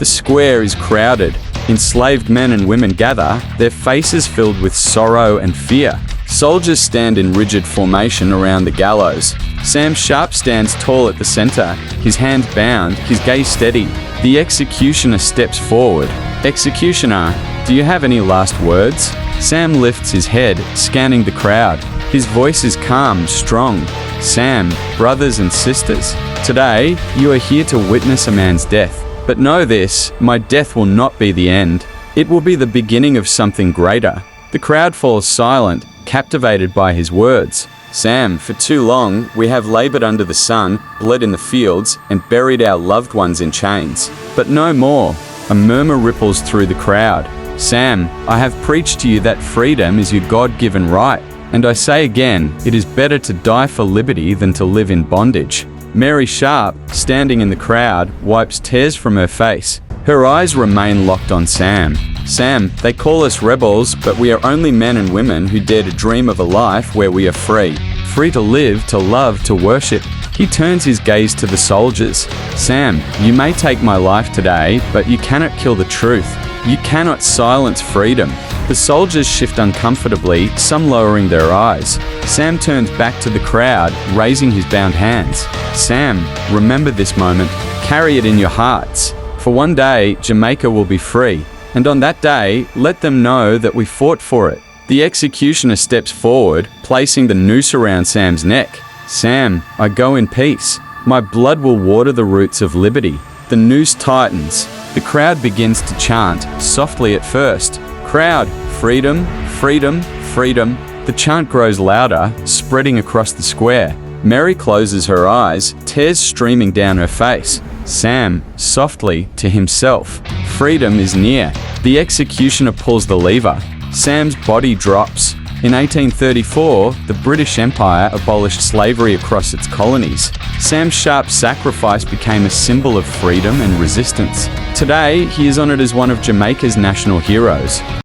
The square is crowded. Enslaved men and women gather, their faces filled with sorrow and fear. Soldiers stand in rigid formation around the gallows. Sam Sharpe stands tall at the center, his hands bound, his gaze steady. The executioner steps forward. "Executioner, do you have any last words?" Sam lifts his head, scanning the crowd. His voice is calm, strong. "Sam, brothers and sisters, today you are here to witness a man's death. But know this, my death will not be the end. It will be the beginning of something greater." The crowd falls silent, captivated by his words. "Sam, for too long, we have labored under the sun, bled in the fields, and buried our loved ones in chains. But no more." A murmur ripples through the crowd. "Sam, I have preached to you that freedom is your God-given right. And I say again, it is better to die for liberty than to live in bondage." Mary Sharpe, standing in the crowd, wipes tears from her face. Her eyes remain locked on Sam. "Sam, they call us rebels, but we are only men and women who dare to dream of a life where we are free. Free to live, to love, to worship." He turns his gaze to the soldiers. "Sam, you may take my life today, but you cannot kill the truth. You cannot silence freedom." The soldiers shift uncomfortably, some lowering their eyes. Sam turns back to the crowd, raising his bound hands. "Sam, remember this moment. Carry it in your hearts. For one day, Jamaica will be free. And on that day, let them know that we fought for it." The executioner steps forward, placing the noose around Sam's neck. "Sam, I go in peace. My blood will water the roots of liberty." The noose tightens. The crowd begins to chant, softly at first. "Crowd, freedom, freedom, freedom." The chant grows louder, spreading across the square. Mary closes her eyes, tears streaming down her face. Sam, softly, to himself, "Freedom is near." The executioner pulls the lever. Sam's body drops. In 1834, the British Empire abolished slavery across its colonies. Sam Sharpe's sacrifice became a symbol of freedom and resistance. Today, he is honored as one of Jamaica's national heroes.